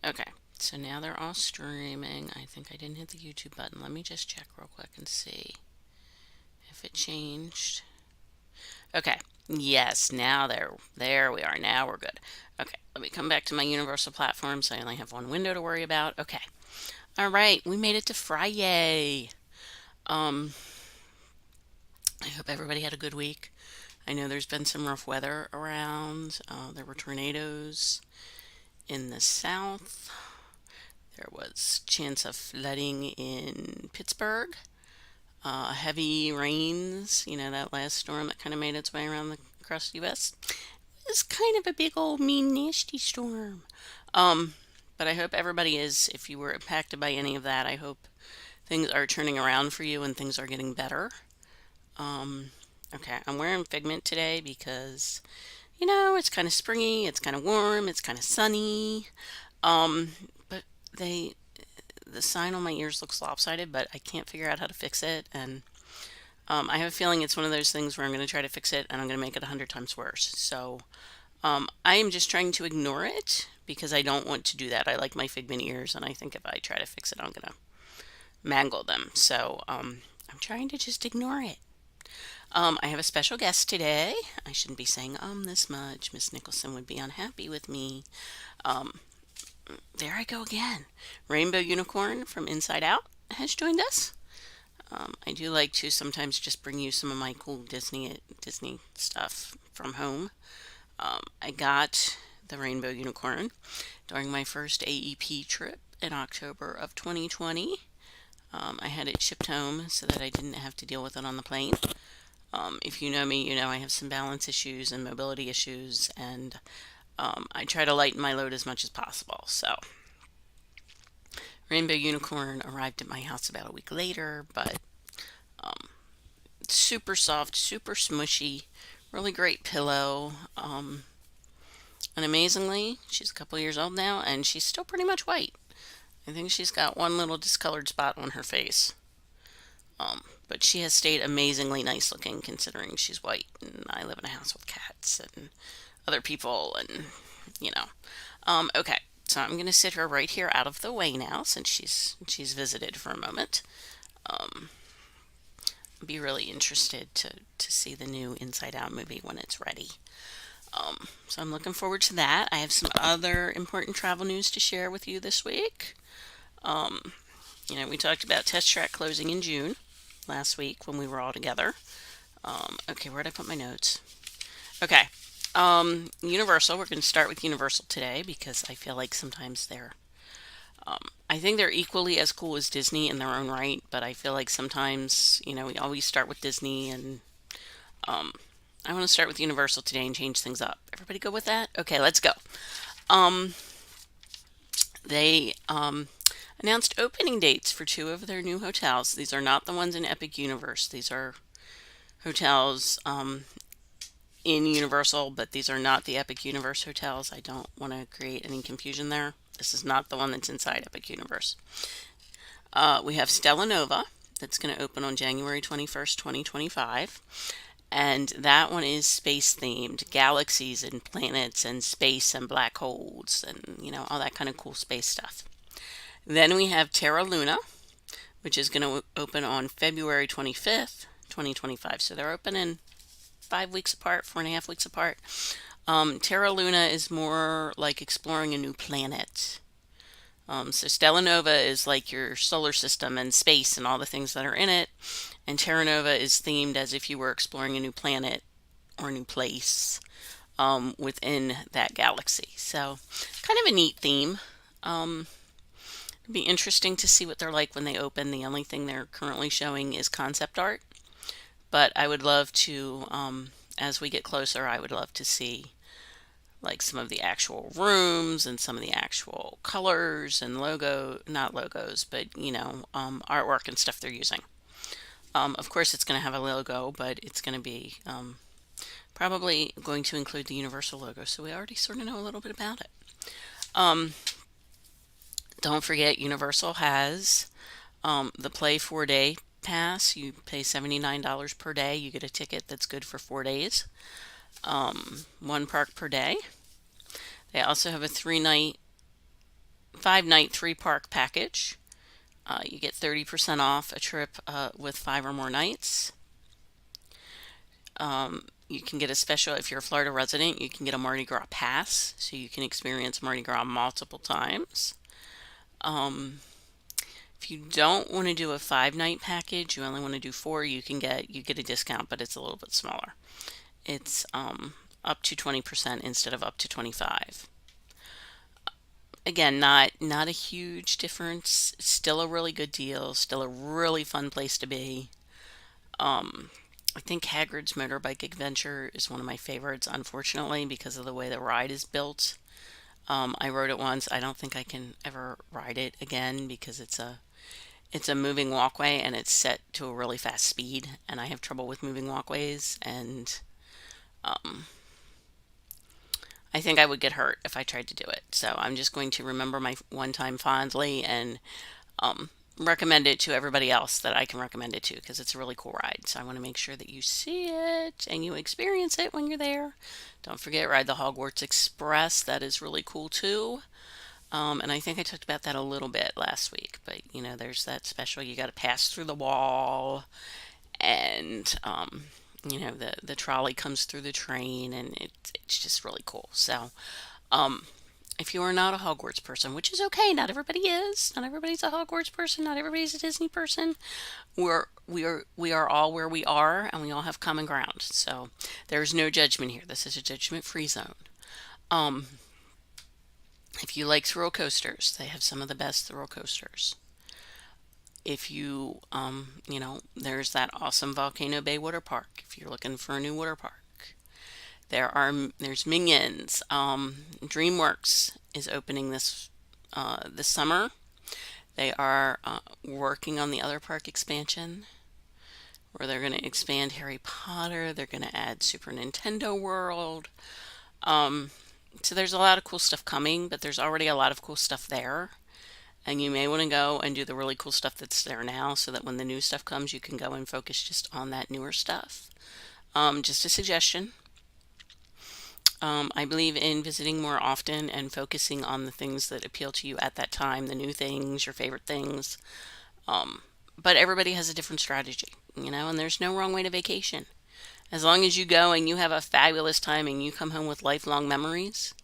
Okay, so now they're all streaming. I think I didn't hit the YouTube button. Let me just check real quick and see if it changed. Okay, yes, now there we are. Now we're good. Okay, let me come back to my universal platform so I only have one window to worry about. Okay. All right, we made it to Friday. Um, I hope everybody had a good week. I know there's been some rough weather around. There were tornadoes in the south. There was chance of flooding in Pittsburgh. Heavy rains, that last storm that kind of made its way around across the U.S. It's kind of a big old mean nasty storm. Um, but I hope everybody is, if you were impacted by any of that, I hope things are turning around for you and things are getting better. Um, okay, I'm wearing Figment today because, it's kind of springy, it's kind of warm, it's kind of sunny. Um, but they, the sign on my ears looks lopsided, but I can't figure out how to fix it. And I have a feeling it's one of those things where I'm going to try to fix it and I'm going to make it 100 times worse. So I am just trying to ignore it because I don't want to do that. I like my Figment ears, and I think if I try to fix it, I'm going to mangle them. So I'm trying to just ignore it. I have a special guest today. I shouldn't be saying this much. Miss Nicholson would be unhappy with me. Um, there I go again. Rainbow Unicorn from Inside Out has joined us. I do like to sometimes just bring you some of my cool Disney stuff from home. I got the Rainbow Unicorn during my first AEP trip in October of 2020. I had it shipped home so that I didn't have to deal with it on the plane. If you know me, you know I have some balance issues and mobility issues, and I try to lighten my load as much as possible. So, Rainbow Unicorn arrived at my house about a week later, but um, super soft, super smushy, really great pillow. And amazingly, she's a couple years old now, and she's still pretty much white. I think she's got one little discolored spot on her face. But she has stayed amazingly nice looking considering she's white, and I live in a house with cats and other people, and you know. Okay, so I'm gonna sit her right here out of the way now since she's visited for a moment. Um, be really interested to see the new Inside Out movie when it's ready. So I'm looking forward to that. I have some other important travel news to share with you this week. Um, we talked about Test Track closing in June last week when we were all together. Okay, where did I put my notes? Okay. Universal. We're going to start with Universal today because I feel like sometimes I think they're equally as cool as Disney in their own right, but I feel like sometimes, we always start with Disney, and um, I want to start with Universal today and change things up. Everybody go with that? Okay, let's go. Um, they announced opening dates for two of their new hotels. These are not the ones in Epic Universe. These are hotels in Universal, but these are not the Epic Universe hotels. I don't want to create any confusion there. This is not the one that's inside Epic Universe. We have Stella Nova that's going to open on January 21st, 2025. And that one is space themed, galaxies and planets and space and black holes and, all that kind of cool space stuff. Then we have Terra Luna, which is going to open on February 25th, 2025. So they're opening 5 weeks apart, 4.5 weeks apart. Terra Luna is more like exploring a new planet. So Stella Nova is like your solar system and space and all the things that are in it. And Terra Nova is themed as if you were exploring a new planet or a new place within that galaxy. So kind of a neat theme. It'd be interesting to see what they're like when they open. The only thing they're currently showing is concept art. But I would love to, as we get closer, I would love to see like some of the actual rooms and some of the actual colors and not logos, but artwork and stuff they're using. Of course, it's going to have a logo, but it's going to be probably going to include the Universal logo, so we already sort of know a little bit about it. Um, don't forget, Universal has the Play 4-day pass. You pay $79 per day. You get a ticket that's good for 4 days. One park per day. They also have a 3-night 5-night, 3-park package. You get 30% off a trip with 5 or more nights. You can get a special, if you're a Florida resident, you can get a Mardi Gras pass, so you can experience Mardi Gras multiple times. Um, if you don't want to do a 5-night package, you only want to do 4, you get a discount, but it's a little bit smaller. It's up to 20% instead of up to 25. Again, not a huge difference. Still a really good deal. Still a really fun place to be. Um, I think Hagrid's Motorbike Adventure is one of my favorites, unfortunately, because of the way the ride is built. I rode it once. I don't think I can ever ride it again because it's a moving walkway and it's set to a really fast speed, and I have trouble with moving walkways, and um, I think I would get hurt if I tried to do it. So I'm just going to remember my one time fondly and um, recommend it to everybody else that I can recommend it to because it's a really cool ride. So I want to make sure that you see it and you experience it when you're there. Don't forget, ride the Hogwarts Express. That is really cool too. And I think I talked about that a little bit last week, but there's that special. You got to pass through the wall, and the trolley comes through the train, and it's just really cool. So, um, if you are not a Hogwarts person, which is okay, not everybody is. Not everybody's a Hogwarts person. Not everybody's a Disney person. We are all where we are, and we all have common ground. So there's no judgment here. This is a judgment-free zone. Um, if you like thrill coasters, they have some of the best thrill coasters. If there's that awesome Volcano Bay Water Park. If you're looking for a new water park, there's Minions. DreamWorks is opening this summer. They are working on the other park expansion, where they're going to expand Harry Potter. They're going to add Super Nintendo World. Um, so there's a lot of cool stuff coming, but there's already a lot of cool stuff there. And you may want to go and do the really cool stuff that's there now so that when the new stuff comes, you can go and focus just on that newer stuff. Just a suggestion. I believe in visiting more often and focusing on the things that appeal to you at that time, the new things, your favorite things. Um, but everybody has a different strategy, and there's no wrong way to vacation. As long as you go and you have a fabulous time and you come home with lifelong memories,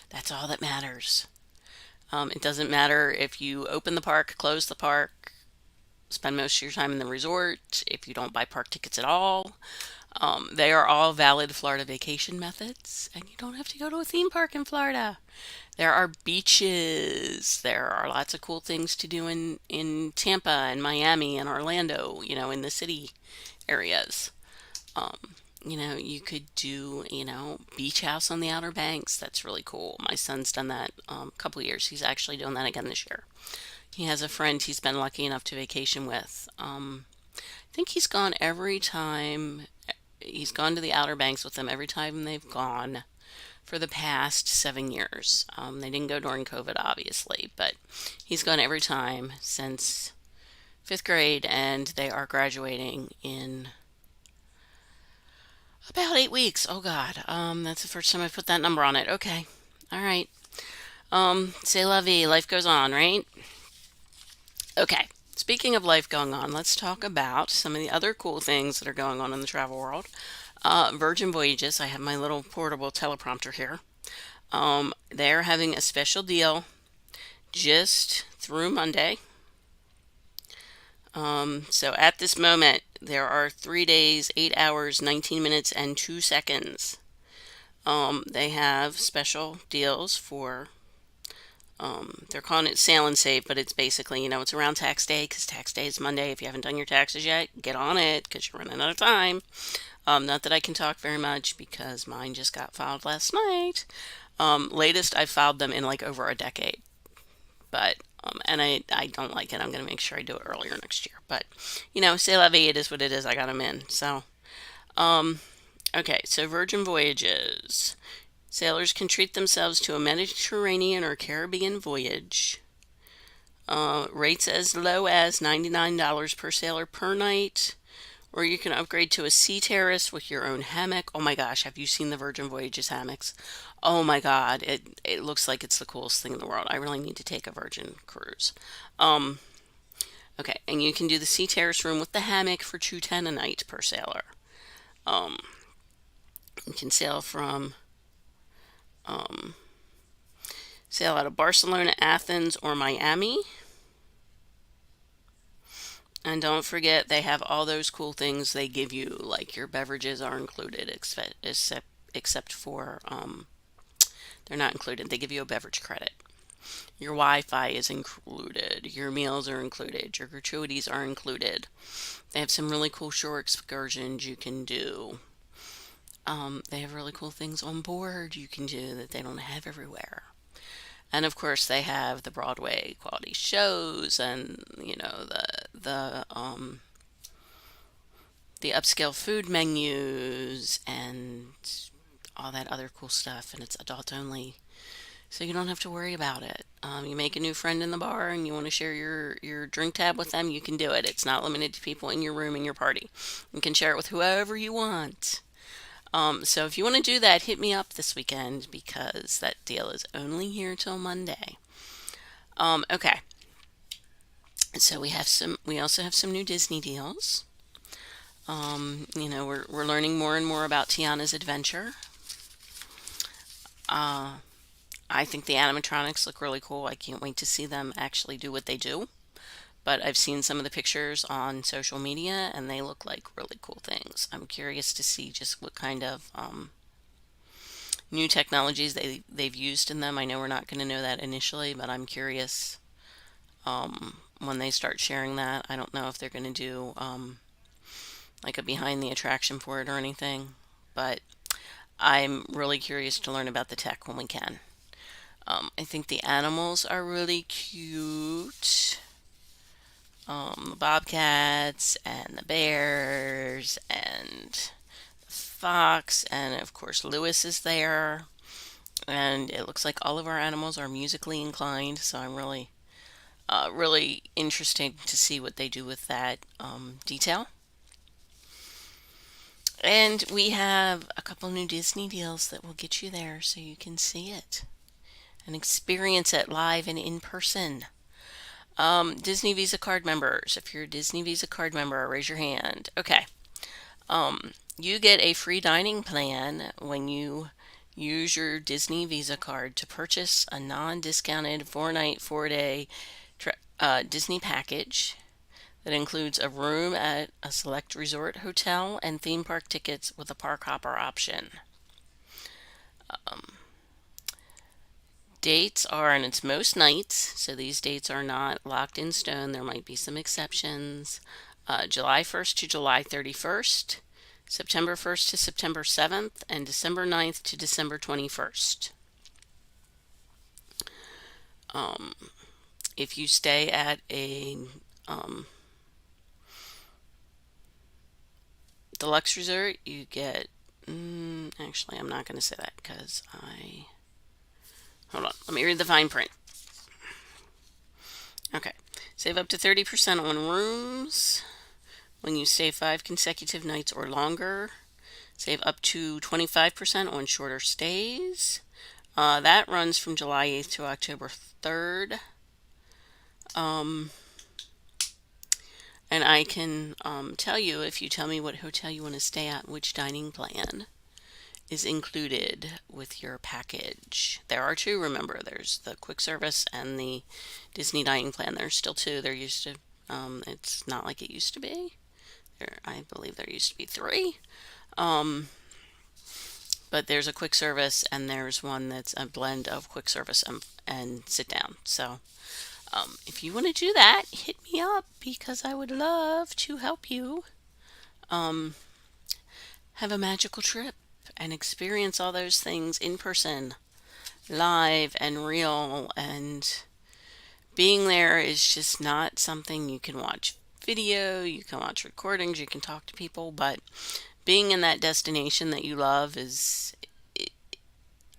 that's all that matters. It doesn't matter if you open the park, close the park, spend most of your time in the resort, if you don't buy park tickets at all. They are all valid Florida vacation methods, and you don't have to go to a theme park in Florida. There are beaches. There are lots of cool things to do in Tampa and Miami and Orlando, in the city areas. Um, you could do, beach house on the Outer Banks. That's really cool. My son's done that a couple of years. He's actually doing that again this year. He has a friend he's been lucky enough to vacation with. I think he's gone every time. He's gone to the Outer Banks with them every time they've gone for the past 7 years. They didn't go during COVID, obviously, but he's gone every time since fifth grade, and they are graduating in about 8 weeks. Oh God, that's the first time I put that number on it. Okay, all right. C'est la vie. Life goes on, right? Okay. Speaking of life going on, let's talk about some of the other cool things that are going on in the travel world. Virgin Voyages. I have my little portable teleprompter here. They're having a special deal just through Monday. So at this moment, there are 3 days, 8 hours, 19 minutes, and 2 seconds. They have special deals for, they're calling it Sail and Save, but it's basically, it's around tax day because tax day is Monday. If you haven't done your taxes yet, get on it because you're running out of time. Not that I can talk very much because mine just got filed last night. Latest, I filed them in like over a decade. But and I don't like it. I'm going to make sure I do it earlier next year. But c'est la vie. It is what it is. I got them in. So okay. So Virgin Voyages. Sailors can treat themselves to a Mediterranean or Caribbean voyage. Rates as low as $99 per sailor per night, Or you can upgrade to a sea terrace with your own hammock. Oh my gosh, have you seen the Virgin Voyages hammocks? Oh my God, it looks like it's the coolest thing in the world. I really need to take a Virgin cruise. Um, okay, and you can do the sea terrace room with the hammock for 210 a night per sailor. Um, you can um, sail out of Barcelona, Athens, or Miami. And don't forget, they have all those cool things they give you, like your beverages are included, except for they're not included. They give you a beverage credit. Your Wi-Fi is included. Your meals are included. Your gratuities are included. They have some really cool shore excursions you can do. They have really cool things on board you can do that they don't have everywhere. And of course, they have the Broadway quality shows, and the upscale food menus and all that other cool stuff. And it's adult only, so you don't have to worry about it. You make a new friend in the bar and you want to share your drink tab with them, you can do it. It's not limited to people in your room and your party. You can share it with whoever you want. So if you want to do that, hit me up this weekend because that deal is only here till Monday. Okay. So we also have some new Disney deals. We're learning more and more about Tiana's adventure. Uh, I think the animatronics look really cool. I can't wait to see them actually do what they do. But I've seen some of the pictures on social media and they look like really cool things. I'm curious to see just what kind of new technologies they've used in them. I know we're not going to know that initially, but I'm curious when they start sharing that. I don't know if they're going to do like a behind the attraction for it or anything, but I'm really curious to learn about the tech when we can. I think the animals are really cute. The bobcats and the bears and the fox, and of course Lewis is there. And it looks like all of our animals are musically inclined, so I'm really interested to see what they do with that detail. And we have a couple new Disney deals that will get you there so you can see it and experience it live and in person. Disney Visa card members. If you're a Disney Visa card member, raise your hand. Okay. You get a free dining plan when you use your Disney Visa card to purchase a non-discounted 4-night, 4-day Disney package that includes a room at a select resort hotel and theme park tickets with a park hopper option. Dates are, and it's most nights, so these dates are not locked in stone. There might be some exceptions. July 1st to July 31st, September 1st to September 7th, and December 9th to December 21st. If you stay at a deluxe resort, you get. Actually, I'm not going to say that because I. Hold on, let me read the fine print. Okay, save up to 30% on rooms when you stay 5 consecutive nights or longer. Save up to 25% on shorter stays. That runs from July 8th to October 3rd. And I can tell you, if you tell me what hotel you want to stay at, which dining plan is included with your package. There are two, remember. There's the quick service and the Disney dining plan. There's still two. There used to, it's not like it used to be. I believe there used to be three. But there's a quick service and there's one that's a blend of quick service and sit down. So if you want to do that, hit me up because I would love to help you have a magical trip and experience all those things in person, live and real. And being there is just not something you can watch video, you can watch recordings, you can talk to people, but being in that destination that you love it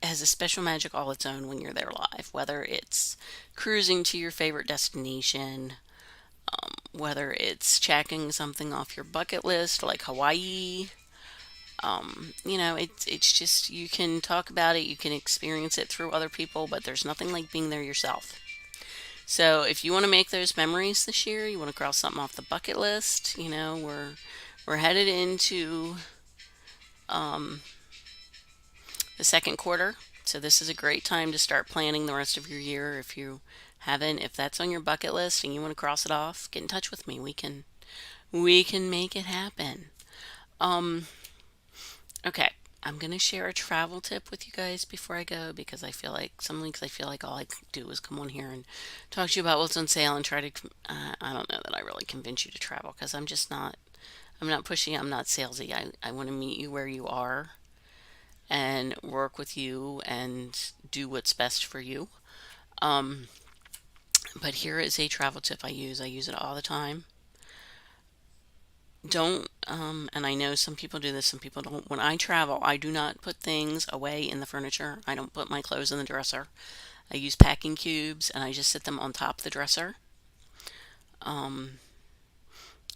has a special magic all its own when you're there live, whether it's cruising to your favorite destination, whether it's checking something off your bucket list like Hawaii. It's just you can talk about it, you can experience it through other people, but there's nothing like being there yourself. So if you want to make those memories this year, you want to cross something off the bucket list. We're headed into um, the second quarter, so this is a great time to start planning the rest of your year. If you haven't, if that's on your bucket list and you want to cross it off, get in touch with me. We can make it happen. Um, okay. I'm gonna share a travel tip with you guys before I go because I feel like some weeks I feel like all I do is come on here and talk to you about what's on sale and try to. I don't know that I really convince you to travel because I'm just not. I'm not pushy. I'm not salesy. I want to meet you where you are and work with you and do what's best for you. Um, but here is a travel tip I use. I use it all the time. Don't, and I know some people do this, some people don't. When I travel, I do not put things away in the furniture. I don't put my clothes in the dresser. I use packing cubes and I just sit them on top of the dresser. Um,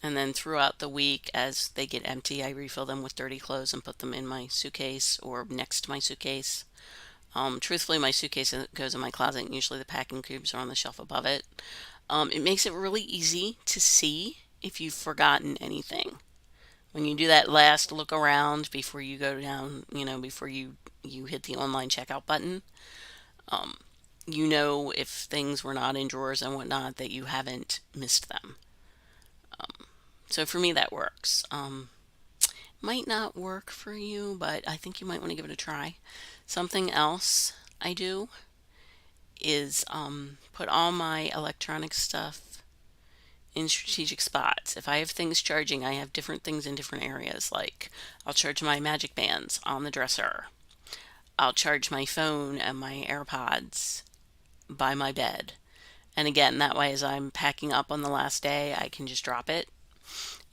and then throughout the week, as they get empty, I refill them with dirty clothes and put them in my suitcase or next to my suitcase. Truthfully, my suitcase goes in my closet, and usually the packing cubes are on the shelf above it. It makes it really easy to see if you've forgotten anything. When you do that last look around before you go down, before you hit the online checkout button, um, if things were not in drawers and whatnot, that you haven't missed them. So for me, that works. Might not work for you, but I think you might want to give it a try. Something else I do is put all my electronic stuff in strategic spots. If I have things charging, I have different things in different areas. Like I'll charge my magic bands on the dresser. I'll charge my phone and my AirPods by my bed. And again, that way, as I'm packing up on the last day, I can just drop it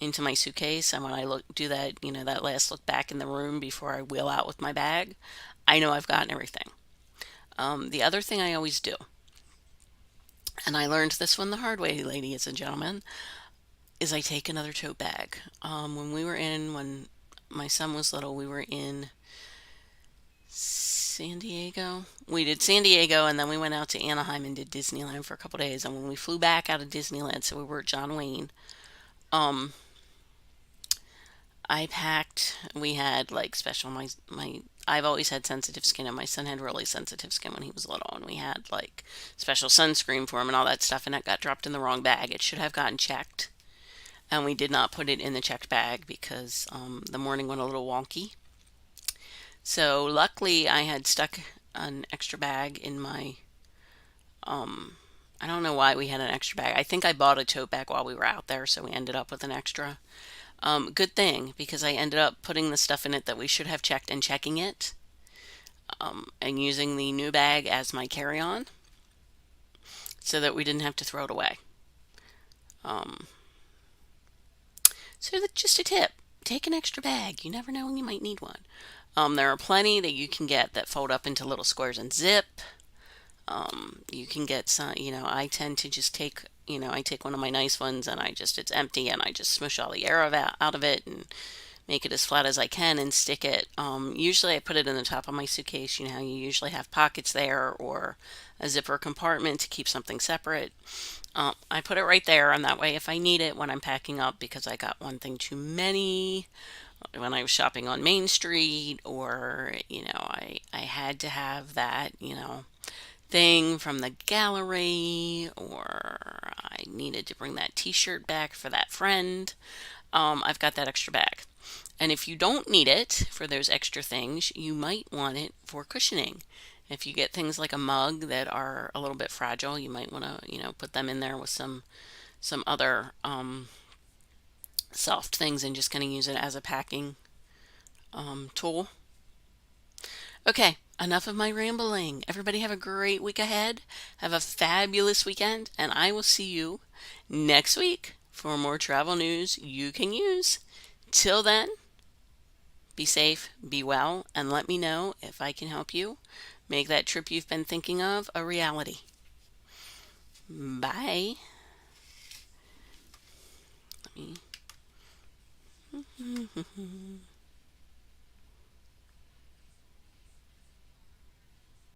into my suitcase. And when I do that, that last look back in the room before I wheel out with my bag, I know I've gotten everything. The other thing I always do, and I learned this one the hard way, ladies and gentlemen, is I take another tote bag. When my son was little, we were in San Diego. We did San Diego and then we went out to Anaheim and did Disneyland for a couple days. And when we flew back out of Disneyland, so we were at John Wayne, um, I packed, we had like special, I've always had sensitive skin and my son had really sensitive skin when he was little and we had like special sunscreen for him and all that stuff and it got dropped in the wrong bag. It should have gotten checked and we did not put it in the checked bag because the morning went a little wonky. So luckily I had stuck an extra bag in my, um, I don't know why we had an extra bag. I think I bought a tote bag while we were out there, so we ended up with an extra. Good thing because I ended up putting the stuff in it that we should have checked and checking it, and using the new bag as my carry-on so that we didn't have to throw it away. Um, so that's just a tip. Take an extra bag. You never know when you might need one. There are plenty that you can get that fold up into little squares and zip. You can get some, I tend to just I take one of my nice ones and it's empty and I just smush all the air out of it and make it as flat as I can and stick it. Usually I put it in the top of my suitcase. You usually have pockets there or a zipper compartment to keep something separate. I put it right there, and that way if I need it when I'm packing up because I got one thing too many when I was shopping on Main Street, or I had to have that thing from the gallery, or I needed to bring that t-shirt back for that friend. I've got that extra bag. And if you don't need it for those extra things, you might want it for cushioning. If you get things like a mug that are a little bit fragile, you might want to, put them in there with some other soft things and just kind of use it as a packing tool. Okay, enough of my rambling. Everybody have a great week ahead. Have a fabulous weekend, and I will see you next week for more travel news you can use. Till then, be safe, be well, and let me know if I can help you make that trip you've been thinking of a reality. Bye. Let me.